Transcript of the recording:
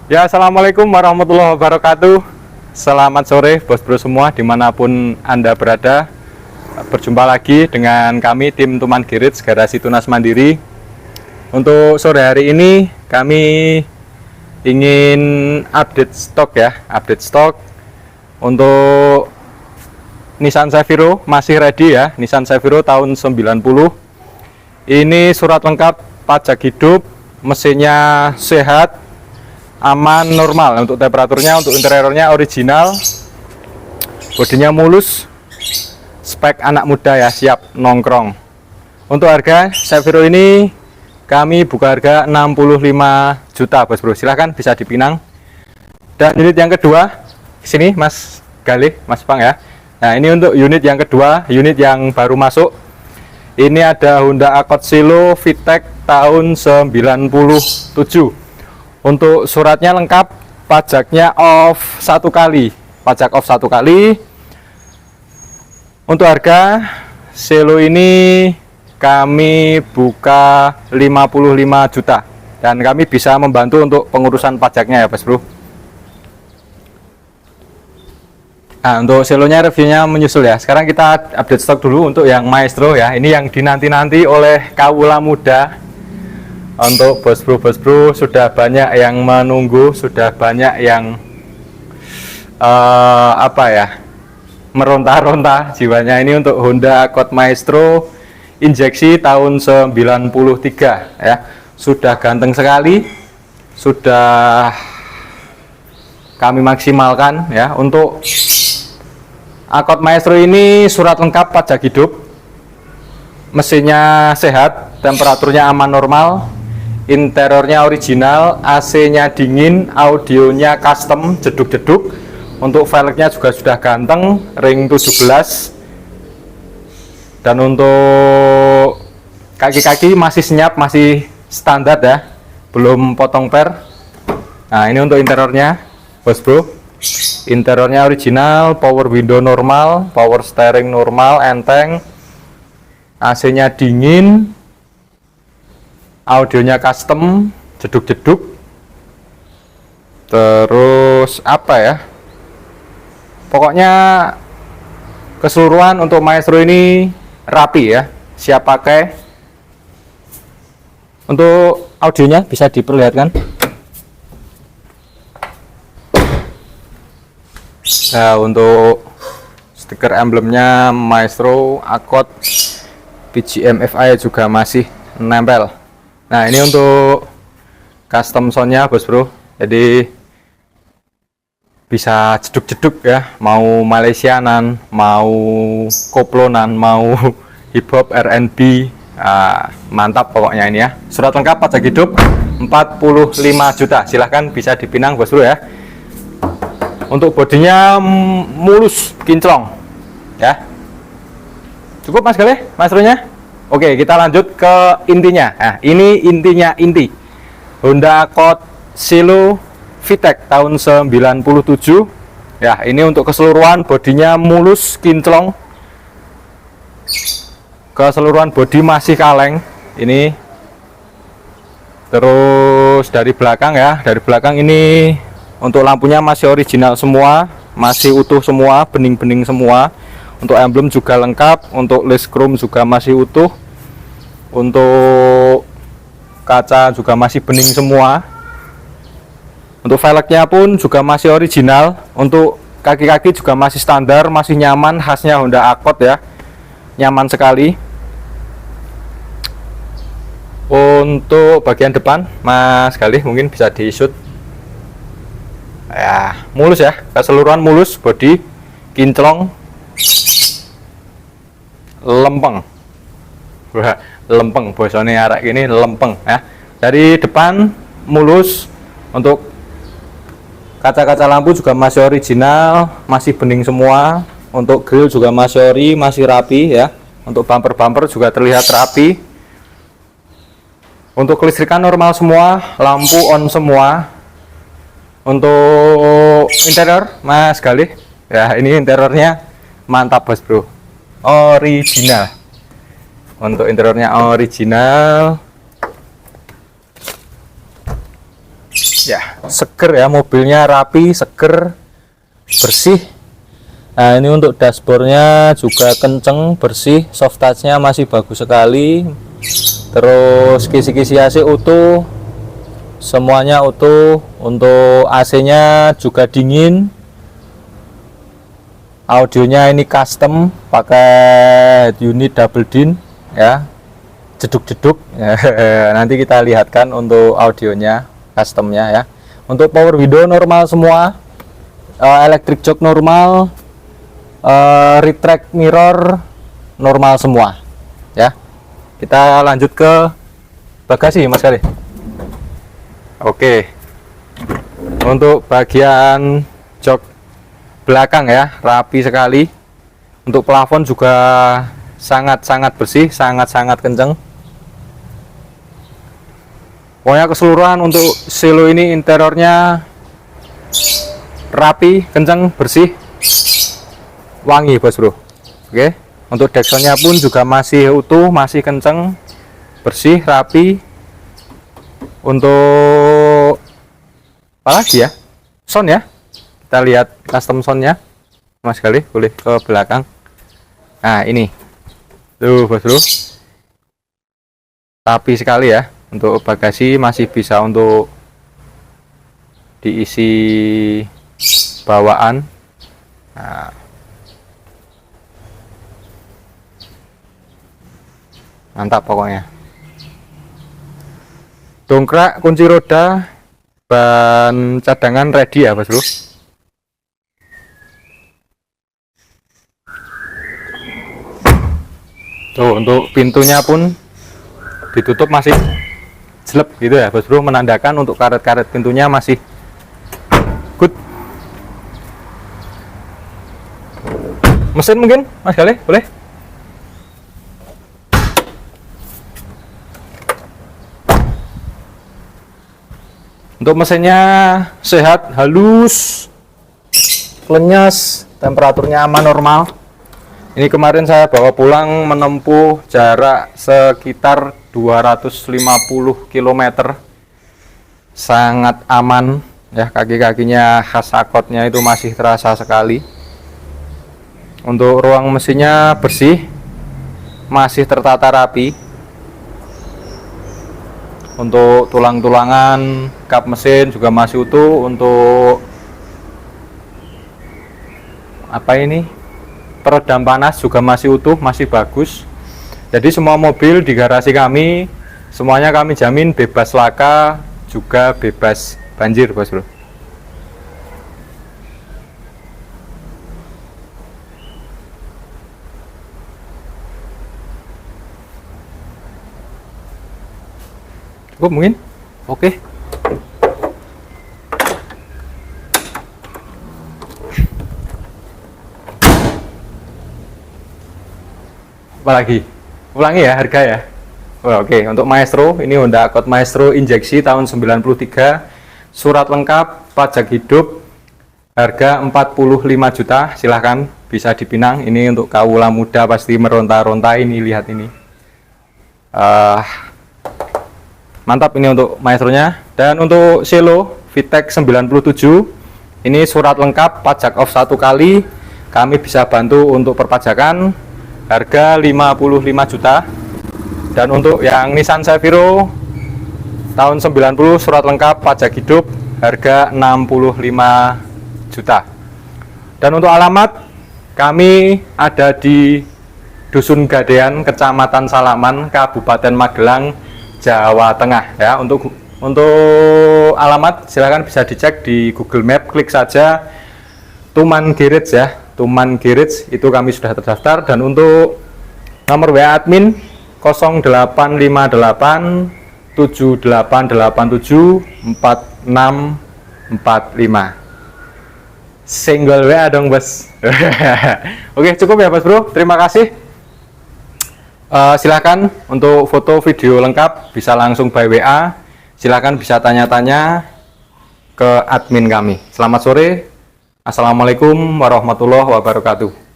Ya, assalamualaikum warahmatullahi wabarakatuh. Selamat sore, bos-bro semua, dimanapun Anda berada. Berjumpa lagi dengan kami, tim Tuman Garage Garasi Tunas Mandiri. Untuk sore hari ini, kami ingin update stok ya, untuk Nissan Xaviro masih ready ya, Nissan Xaviro tahun 90. Ini surat lengkap, pajak hidup, mesinnya sehat, aman, normal. Untuk temperaturnya, untuk interiornya original, bodinya mulus, spek anak muda ya, siap nongkrong. Untuk harga Xaviro ini kami buka harga 65 juta bos-bro, silahkan bisa dipinang. Dan unit yang kedua sini Mas Galih, Mas Bang ya. Nah, ini untuk unit yang kedua, unit yang baru masuk. Ini ada Honda Accord Silo VTEC tahun 97. Untuk suratnya lengkap, pajaknya off satu kali, pajak off satu kali. Untuk harga Selo ini kami buka 55 juta dan kami bisa membantu untuk pengurusan pajaknya ya Mas Bro. Nah, untuk Selonya reviewnya menyusul ya. Sekarang kita update stok dulu untuk yang Maestro ya. Ini yang dinanti-nanti oleh kaula muda. Untuk bos-bro sudah banyak yang menunggu, sudah banyak yang meronta-ronta jiwanya. Ini untuk Honda Accord Maestro injeksi tahun 93 ya. Sudah ganteng sekali, sudah kami maksimalkan ya. Untuk Accord Maestro ini surat lengkap, pajak hidup, mesinnya sehat, temperaturnya aman normal, interiornya original, AC-nya dingin, audionya custom, jeduk-jeduk. Untuk velgnya juga sudah ganteng, ring 17. Dan untuk kaki-kaki masih senyap, masih standar ya, belum potong per. Nah, ini untuk interiornya bos bro. Interiornya original, power window normal, power steering normal, enteng, AC-nya dingin, audionya custom, jeduk-jeduk. Terus apa ya, pokoknya keseluruhan untuk Maestro ini rapi ya, siap pakai. Untuk audionya bisa diperlihatkan. Nah, untuk stiker emblemnya Maestro Accord BGM FI juga masih nempel. Nah, ini untuk custom soundnya bos bro, jadi bisa jeduk-jeduk ya, mau Malaysianan, mau koplonan, mau hip hop, R&B, mantap pokoknya ini ya. Surat lengkap, pajak hidup 45 juta, silahkan bisa dipinang bos bro ya. Untuk bodinya mulus, kinclong ya. Cukup Mas Galih, Maestronya? Oke, kita lanjut ke intinya. Nah, ini inti. Honda Accord Silo VTEC tahun 97. Ya, ini untuk keseluruhan bodinya mulus, kinclong. Keseluruhan bodi masih kaleng. Ini. Terus dari belakang ya, dari belakang ini untuk lampunya masih original semua, masih utuh semua, bening-bening semua. Untuk emblem juga lengkap, untuk list chrome juga masih utuh, untuk kaca juga masih bening semua. Untuk velgnya pun juga masih original, untuk kaki-kaki juga masih standar, masih nyaman, khasnya Honda Accord ya, nyaman sekali. Untuk bagian depan Mas Galih mungkin bisa di shoot ya, mulus ya, keseluruhan mulus, bodi kinclong, lempeng. Wah, lempeng bosone arek ini, lempeng ya. Dari depan mulus. Untuk kaca-kaca lampu juga masih original, masih bening semua. Untuk grill juga masih ori, masih rapi ya. Untuk bumper-bumper juga terlihat rapi. Untuk kelistrikan normal semua, lampu on semua. Untuk interior Mas Galih ya, ini interiornya mantap bos bro, original. Untuk interiornya original. Ya, seger ya, mobilnya rapi, seger, bersih. Nah, ini untuk dashboardnya juga kenceng, bersih, soft touchnya masih bagus sekali. Terus kisi-kisi AC utuh, semuanya utuh. Untuk AC-nya juga dingin. Audionya ini custom, pakai unit double din ya, jeduk-jeduk. Nanti kita lihatkan untuk audionya, customnya ya. Untuk power window normal semua, electric jok normal, retract mirror normal semua ya. Kita lanjut ke bagasi Mas Kali. Oke, untuk bagian jok belakang ya, rapi sekali. Untuk plafon juga sangat-sangat bersih, sangat-sangat kenceng. Pokoknya keseluruhan untuk Selo ini interiornya rapi, kenceng, bersih, wangi bos bro. Oke, untuk Dexonnya pun juga masih utuh, masih kenceng, bersih, rapi. Untuk apa lagi ya, sound ya, kita lihat custom soundnya Mas Kali, boleh ke belakang. Nah ini tuh bos bro, rapi sekali ya. Untuk bagasi masih bisa untuk diisi bawaan. Nah, mantap pokoknya. Dongkrak, kunci roda, ban cadangan ready ya bos bro. Tuh untuk pintunya pun ditutup masih jelek gitu ya bos bro, menandakan untuk karet-karet pintunya masih good. Mesin mungkin Mas Kali boleh. Untuk mesinnya sehat, halus, lenyes, temperaturnya aman, normal. Ini kemarin saya bawa pulang menempuh jarak sekitar 250 km. Sangat aman ya, kaki-kakinya khas akotnya itu masih terasa sekali. Untuk ruang mesinnya bersih, masih tertata rapi. Untuk tulang-tulangan kap mesin juga masih utuh. Untuk apa ini, peredam panas juga masih utuh, masih bagus. Jadi semua mobil di garasi kami semuanya kami jamin bebas laka, juga bebas banjir bos bro. Cukup mungkin? Oke. Apalagi? Ulangi ya harga ya. Oh, oke. Untuk Maestro, ini Honda Accord Maestro injeksi tahun 93, surat lengkap, pajak hidup, harga 45 juta. Silahkan bisa dipinang. Ini untuk kaula muda pasti meronta-ronta ini, lihat ini. Mantap ini untuk Maestronya. Dan untuk Selo VTEC 97, ini surat lengkap, pajak off 1 kali. Kami bisa bantu untuk perpajakan, harga 55 juta. Dan untuk yang Nissan Safiro tahun 90, surat lengkap, pajak hidup, harga 65 juta. Dan untuk alamat, kami ada di Dusun Gadean, Kecamatan Salaman, Kabupaten Magelang, Jawa Tengah ya. Untuk alamat silakan bisa dicek di Google Map, klik saja Tuman Garage ya, Tuman Garage, itu kami sudah terdaftar. Dan untuk nomor WA admin 0858 7887 4645. Single WA dong bos. Oke, cukup ya bos bro, terima kasih. Silakan untuk foto video lengkap bisa langsung by WA. Silakan bisa tanya-tanya ke admin kami. Selamat sore. Assalamualaikum warahmatullahi wabarakatuh.